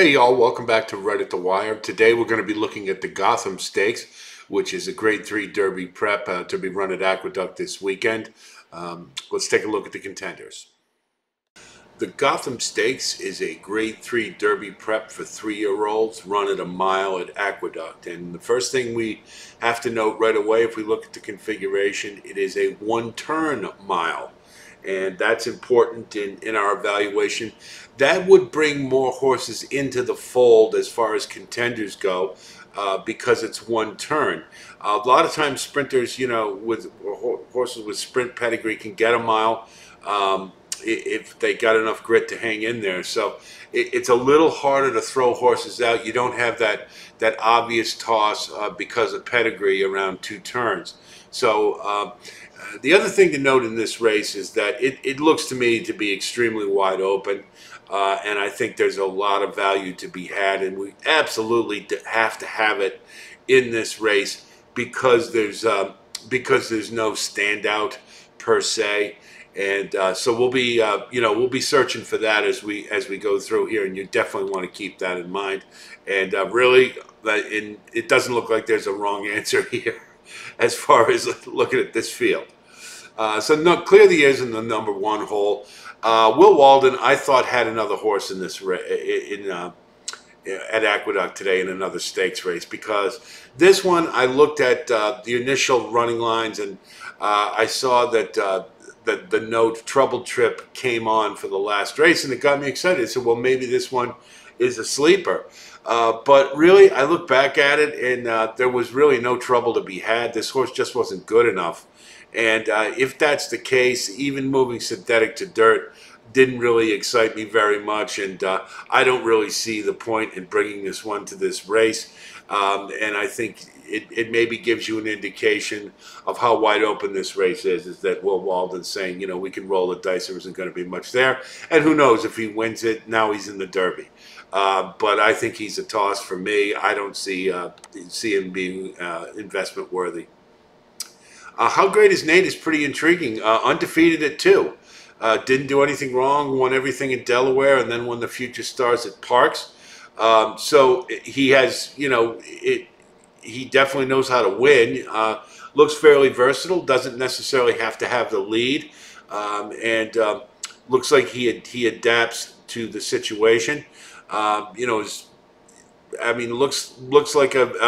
Hey y'all, welcome back to Right at the Wire. Today we're going to be looking at the Gotham Stakes, which is a Grade 3 Derby prep to be run at Aqueduct this weekend. Let's take a look at the contenders. The Gotham Stakes is a Grade 3 Derby prep for 3-year-olds run at a mile at Aqueduct. And the first thing we have to note right away, if we look at the configuration, it is a one-turn mile. And that's important in our evaluation. That would bring more horses into the fold as far as contenders go because it's one turn. A lot of times sprinters, with horses with sprint pedigree can get a mile if they got enough grit to hang in there. So it's a little harder to throw horses out. You don't have that obvious toss because of pedigree around 2 turns. So the other thing to note in this race is that it looks to me to be extremely wide open, and I think there's a lot of value to be had, and we absolutely have to have it in this race because there's no standout per se, and so we'll be searching for that as we go through here, and you definitely want to keep that in mind. And really, it doesn't look like there's a wrong answer here as far as looking at this field. So no, clear the airs in the number 1 hole. Will Walden, I thought, had another horse in this at Aqueduct today in another stakes race, because this one I looked at the initial running lines, and I saw that the note Troubled Trip came on for the last race, and it got me excited. I said, well, maybe this one is a sleeper. But really, I look back at it, and there was really no trouble to be had. This horse just wasn't good enough. And if that's the case, even moving Synthetic to dirt didn't really excite me very much. And I don't really see the point in bringing this one to this race. And I think it maybe gives you an indication of how wide open this race is that Will Walden's saying, we can roll the dice. There isn't going to be much there. And who knows, if he wins it, now he's in the Derby. But I think he's a toss for me. I don't see him being investment worthy. How Great Is Nate is pretty intriguing. Undefeated at 2. Didn't do anything wrong. Won everything in Delaware, and then won the Future Stars at Parks. So he has, he definitely knows how to win. Looks fairly versatile. Doesn't necessarily have to have the lead, and looks like he adapts to the situation. Looks like if he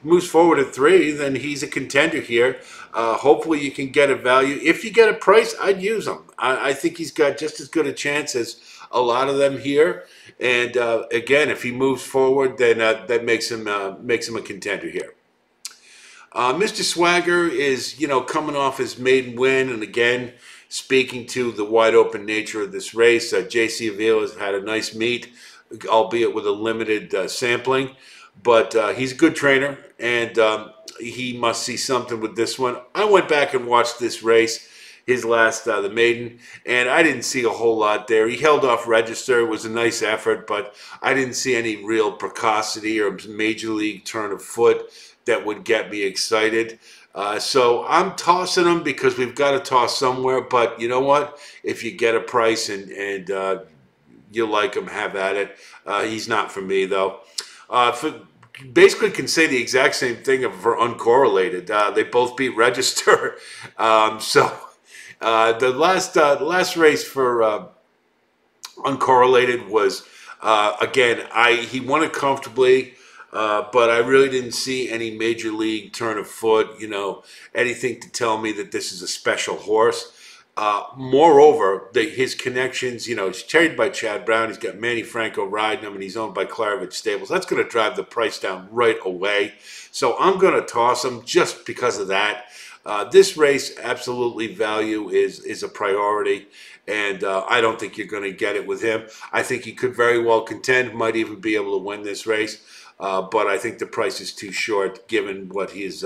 moves forward at 3, then he's a contender here. Hopefully you can get a value. If you get a price, I'd use him. I think he's got just as good a chance as a lot of them here. And again, if he moves forward, then that makes him a contender here. Mr. Swagger is, coming off his maiden win, and again, speaking to the wide open nature of this race. J.C. Avila has had a nice meet, albeit with a limited sampling, but he's a good trainer, and he must see something with this one. I went back and watched this race, his last, the maiden, and I didn't see a whole lot there. He held off Register. It was a nice effort, but I didn't see any real precocity or major league turn of foot that would get me excited. So I'm tossing him because we've got to toss somewhere. But you know what? If you get a price and you like him, have at it. He's not for me, though. Basically can say the exact same thing for Uncorrelated. They both beat Register. The last race for Uncorrelated was, again, he won it comfortably. But I really didn't see any major league turn of foot, anything to tell me that this is a special horse. Moreover, his connections, he's trained by Chad Brown. He's got Manny Franco riding him, and he's owned by Claravich Stables. That's going to drive the price down right away. So I'm going to toss him just because of that. This race, absolutely value is a priority, and I don't think you're going to get it with him. I think he could very well contend, might even be able to win this race. But I think the price is too short given what his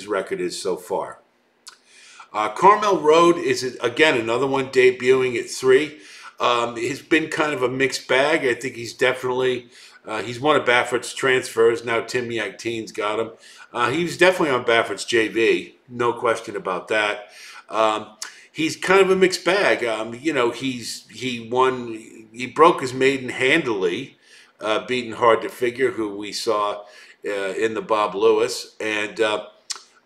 record is so far. Carmel Road is, again, another one debuting at 3. He's been kind of a mixed bag. I think he's definitely, he's one of Baffert's transfers. Now Tim Yakteen's got him. He was definitely on Baffert's JV. No question about that. He's kind of a mixed bag. He won, he broke his maiden handily, beating Hard to Figure, who we saw in the Bob Lewis. And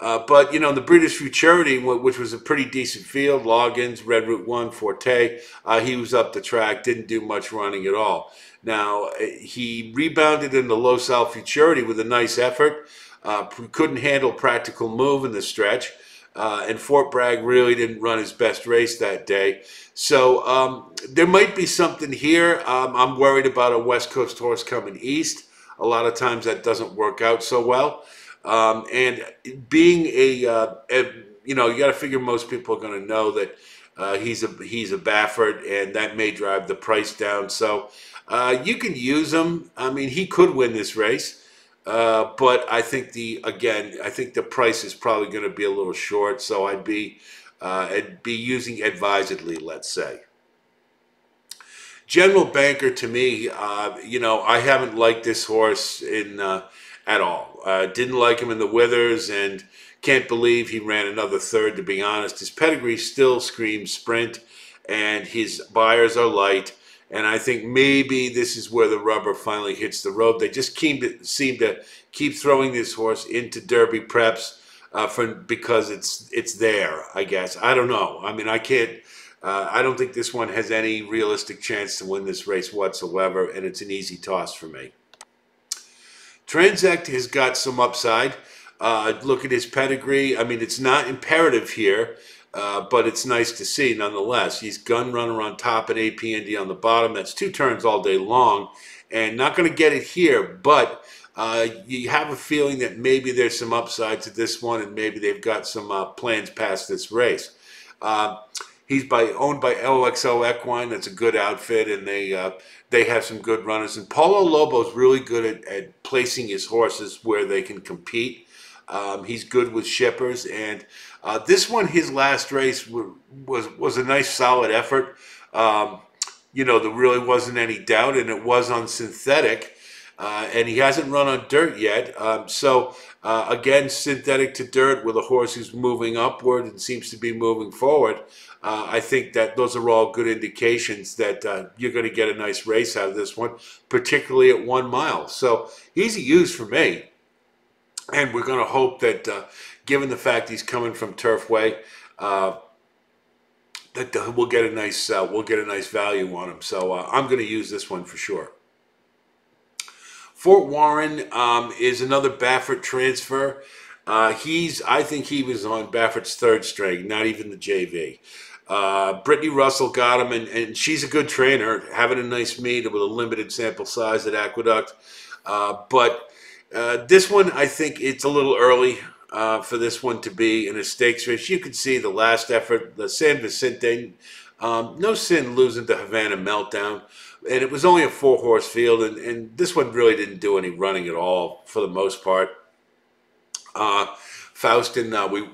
but, the British Futurity, which was a pretty decent field, Loggins, Red Route 1, Forte, he was up the track, didn't do much running at all. Now, he rebounded in the Los Al Futurity with a nice effort. Couldn't handle Practical Move in the stretch. And Fort Bragg really didn't run his best race that day. So there might be something here. I'm worried about a West Coast horse coming east. A lot of times that doesn't work out so well. And being you got to figure most people are going to know that he's a Baffert, and that may drive the price down. So you can use him. I mean, he could win this race, but I think the price is probably going to be a little short. So I'd be using advisedly, let's say. General Banker, to me, I haven't liked this horse at all. Didn't like him in the Withers, and can't believe he ran another third, to be honest. His pedigree still screams sprint, and his buyers are light. And I think maybe this is where the rubber finally hits the road. They just seem to keep throwing this horse into Derby preps because it's there, I guess. I don't know. I mean, I can't. I don't think this one has any realistic chance to win this race whatsoever, and it's an easy toss for me. Transact has got some upside. Look at his pedigree. I mean, it's not imperative here, but it's nice to see nonetheless. He's gun runner on top and APND on the bottom. That's 2 turns all day long, and not going to get it here, but you have a feeling that maybe there's some upside to this one, and maybe they've got some plans past this race. He's owned by LXO Equine. That's a good outfit, and they have some good runners. And Paulo Lobo's really good at placing his horses where they can compete. He's good with shippers, and this one, his last race was a nice solid effort. There really wasn't any doubt, and it was on synthetic. And he hasn't run on dirt yet. Again, synthetic to dirt with a horse who's moving upward and seems to be moving forward. I think that those are all good indications that you're going to get a nice race out of this one, particularly at 1 mile. So he's a use for me. And we're going to hope that, given the fact he's coming from Turfway, that we'll get a nice value on him. So I'm going to use this one for sure. Fort Warren is another Baffert transfer. I think he was on Baffert's 3rd string, not even the JV. Brittany Russell got him, and she's a good trainer, having a nice meet with a limited sample size at Aqueduct. But this one, I think it's a little early for this one to be in a stakes race. You can see the last effort, the San Vicente, no sin losing to Havana Meltdown. And it was only a 4-horse field, and this one really didn't do any running at all for the most part. Faustin, we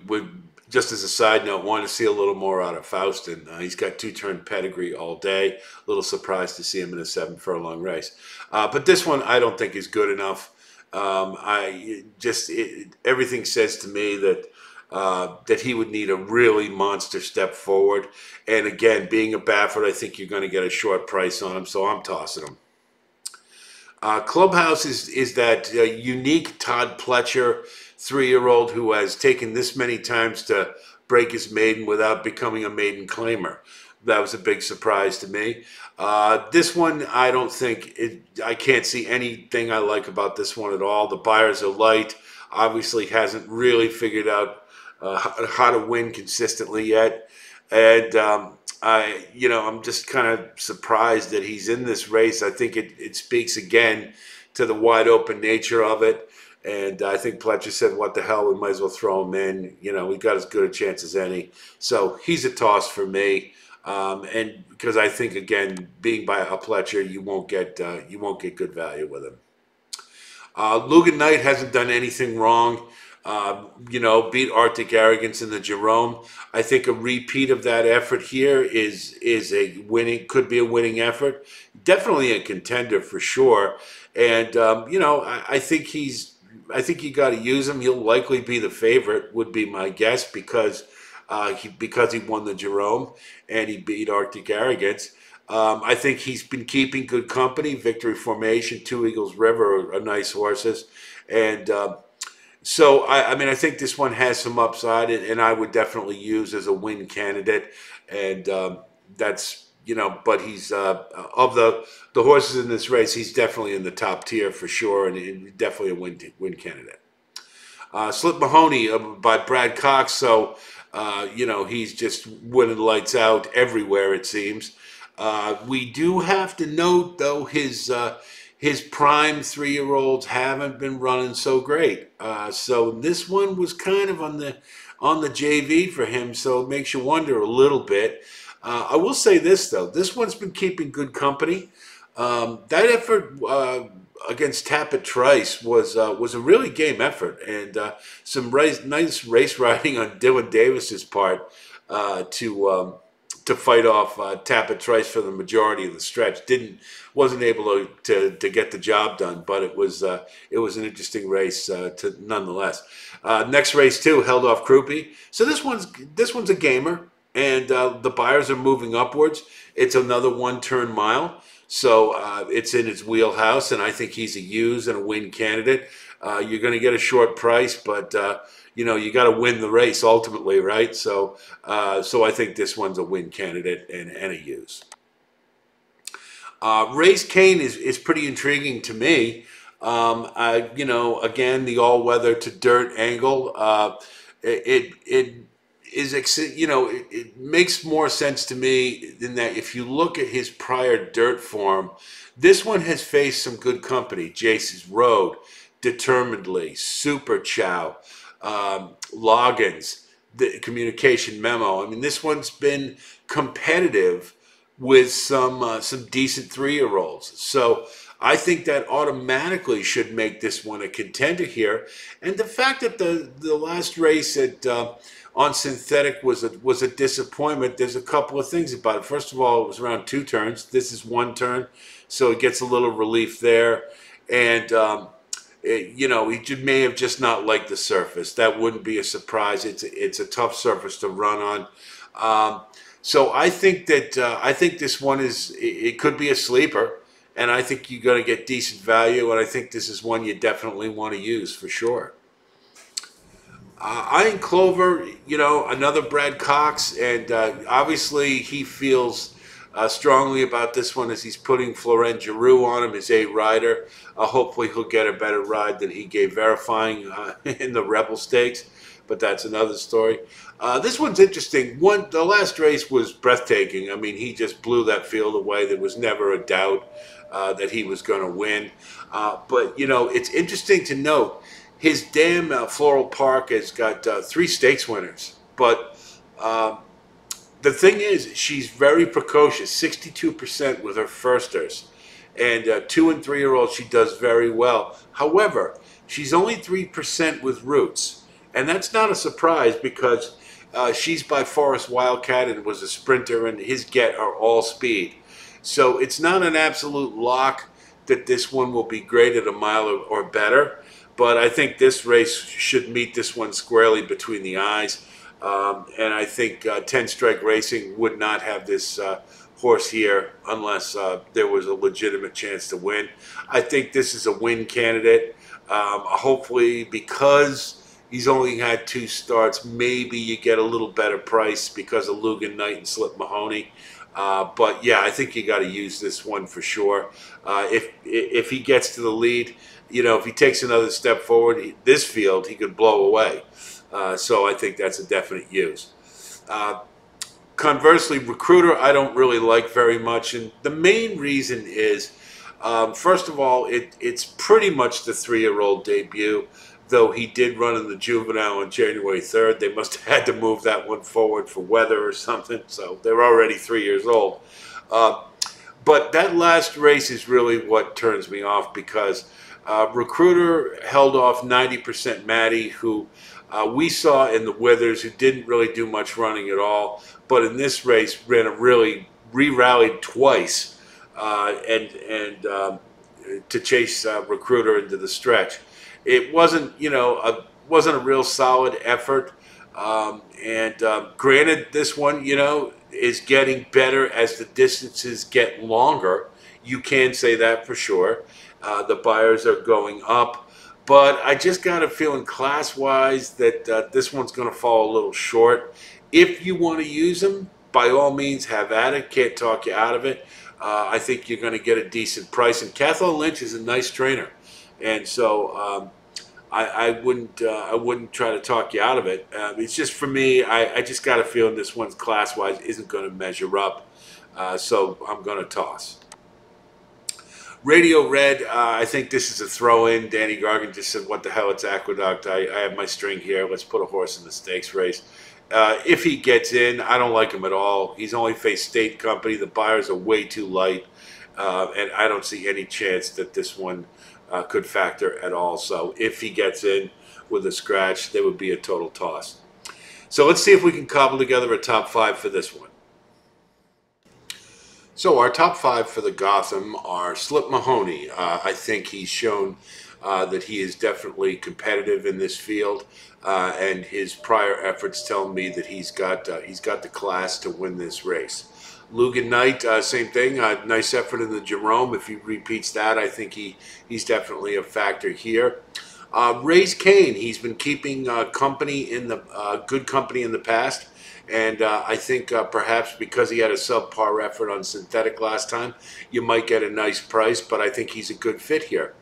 just as a side note, want to see a little more out of Faustin. He's got 2-turn pedigree all day. A little surprised to see him in a 7-furlong race. But this one I don't think is good enough. Everything says to me that he would need a really monster step forward. And again, being a Baffert, I think you're going to get a short price on him, so I'm tossing him. Clubhouse is that unique Todd Pletcher 3-year-old who has taken this many times to break his maiden without becoming a maiden claimer. That was a big surprise to me. This one, I can't see anything I like about this one at all. The buyers are light. Obviously hasn't really figured out how to win consistently yet. And, I'm just kind of surprised that he's in this race. I think it speaks again to the wide open nature of it. And I think Pletcher said, what the hell, we might as well throw him in. We got as good a chance as any. So he's a toss for me. And because I think, again, being by a Pletcher, you won't get good value with him. Lugan Knight hasn't done anything wrong. Beat Arctic Arrogance in the Jerome. I think a repeat of that effort here could be a winning effort. Definitely a contender for sure. And I think you got to use him. He'll likely be the favorite, would be my guess, because he won the Jerome and he beat Arctic Arrogance. I think he's been keeping good company. Victory Formation, Two Eagles River are nice horses. And so, I mean, I think this one has some upside, and I would definitely use as a win candidate. And that's, but he's of the horses in this race, he's definitely in the top tier for sure, and definitely a win candidate. Slip Mahoney by Brad Cox. So, he's just winning lights out everywhere, it seems. We do have to note, though, his prime 3-year-olds haven't been running so great. So this one was kind of on the JV for him. So it makes you wonder a little bit. I will say this though, this one's been keeping good company. That effort against Tapit Trice was a really game effort, and some nice race riding on Dylan Davis's part to fight off Tapit Trice for the majority of the stretch. Wasn't able to get the job done, but it was an interesting race nonetheless. Next race too held off Krupe. So this one's a gamer, and the buyers are moving upwards. It's another 1-turn mile. So it's in his wheelhouse, and I think he's a use and a win candidate. You're going to get a short price, but you got to win the race ultimately, right? So I think this one's a win candidate and a use. Race Kane is pretty intriguing to me. Again, the all-weather to dirt angle. It makes more sense to me than that. If you look at his prior dirt form, this one has faced some good company. Jace's Road, Determinedly, Super Chow, Loggins, the Communication Memo. I mean, this one's been competitive with some decent 3-year-olds. So I think that automatically should make this one a contender here. And the fact that the last race on synthetic was a disappointment. There's a couple of things about it. First of all, it was around 2 turns. This is 1 turn, so it gets a little relief there. And he may have just not liked the surface. That wouldn't be a surprise. It's a tough surface to run on. So I think this one it could be a sleeper, and I think you're going to get decent value. And I think this is one you definitely want to use for sure. Iron Clover, another Brad Cox, and obviously he feels strongly about this one as he's putting Florent Giroux on him, his rider. Hopefully he'll get a better ride than he gave Verifying in the Rebel Stakes, but that's another story. This one's interesting. The last race was breathtaking. I mean, he just blew that field away. There was never a doubt that he was going to win. But, it's interesting to note, his dam, Floral Park, has got 3 stakes winners. But the thing is, she's very precocious, 62% with her firsters. And 2- and 3-year-olds, she does very well. However, she's only 3% with Roots. And that's not a surprise because she's by Forest Wildcat and was a sprinter, and his get are all speed. So it's not an absolute lock that this one will be great at a mile or better. But I think this race should meet this one squarely between the eyes. And I think 10 Strike Racing would not have this horse here unless there was a legitimate chance to win. I think this is a win candidate. Hopefully, because he's only had 2 starts, maybe you get a little better price because of Lugan Knight and Slip Mahoney. But yeah, I think you got to use this one for sure. If he gets to the lead, if he takes another step forward, this field he could blow away. So I think that's a definite use. Conversely, Recruiter I don't really like very much, and the main reason is, first of all, it's pretty much the 3-year-old debut. Though he did run in the juvenile on January 3rd. They must have had to move that one forward for weather or something, so they're already 3 years old. But that last race is really what turns me off because Recruiter held off 90% Maddie, who we saw in the Withers, who didn't really do much running at all, but in this race ran a really re-rallied twice to chase Recruiter into the stretch. It wasn't, wasn't a real solid effort. Granted, this one, is getting better as the distances get longer. You can say that for sure. The buyers are going up. But I just got a feeling class-wise that this one's going to fall a little short. If you want to use them, by all means, have at it. Can't talk you out of it. I think you're going to get a decent price. And Cathal Lynch is a nice trainer. And so I wouldn't try to talk you out of it. It's just for me. I just got a feeling this one's class-wise isn't going to measure up, so I'm going to toss. Radio Red, I think this is a throw-in. Danny Gargan just said, "What the hell? It's Aqueduct. I have my string here. Let's put a horse in the stakes race." If he gets in, I don't like him at all. He's only faced State Company. The buyers are way too light, and I don't see any chance that this one could factor at all. So if he gets in with a scratch, there would be a total toss. So let's see if we can cobble together a top five for this one. So our top five for the Gotham are Slip Mahoney. I think he's shown that he is definitely competitive in this field, and his prior efforts tell me that he's got the class to win this race. Lugan Knight, same thing. Nice effort in the Jerome. If he repeats that, I think he's definitely a factor here. Raise Kane, he's been keeping company in the good company in the past, and I think perhaps because he had a subpar effort on synthetic last time, you might get a nice price. But I think he's a good fit here.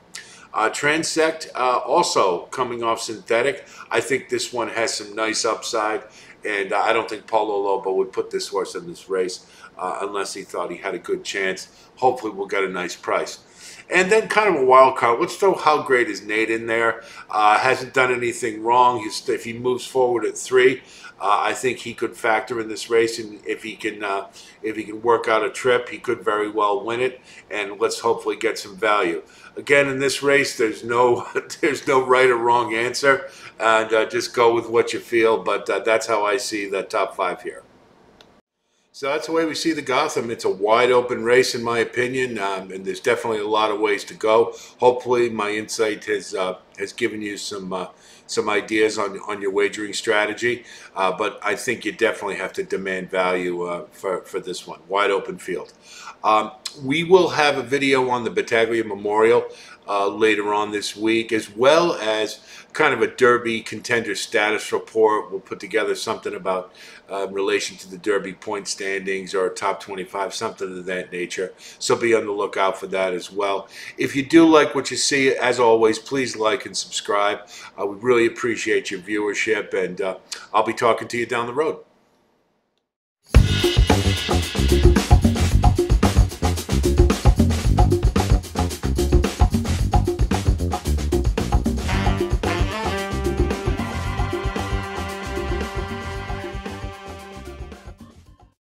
Transect, also coming off synthetic. I think this one has some nice upside, and I don't think Paulo Lobo would put this horse in this race unless he thought he had a good chance. Hopefully we'll get a nice price. And then kind of a wild card. Let's throw How Great Is Nate in there. Hasn't done anything wrong. If he moves forward at 3, I think he could factor in this race. And if he can work out a trip, he could very well win it. And let's hopefully get some value. Again, in this race, there's no right or wrong answer, and just go with what you feel. But that's how I see the top 5 here. So that's the way we see the Gotham. It's a wide open race, in my opinion, and there's definitely a lot of ways to go. Hopefully, my insight has given you some ideas on your wagering strategy. But I think you definitely have to demand value for this one. Wide open field. We will have a video on the Battaglia Memorial later on this week, as well as kind of a Derby contender status report. We'll put together something about relation to the Derby point standings or top 25, something of that nature. So be on the lookout for that as well. If you do like what you see, as always, please like and subscribe. We really appreciate your viewership, and I'll be talking to you down the road.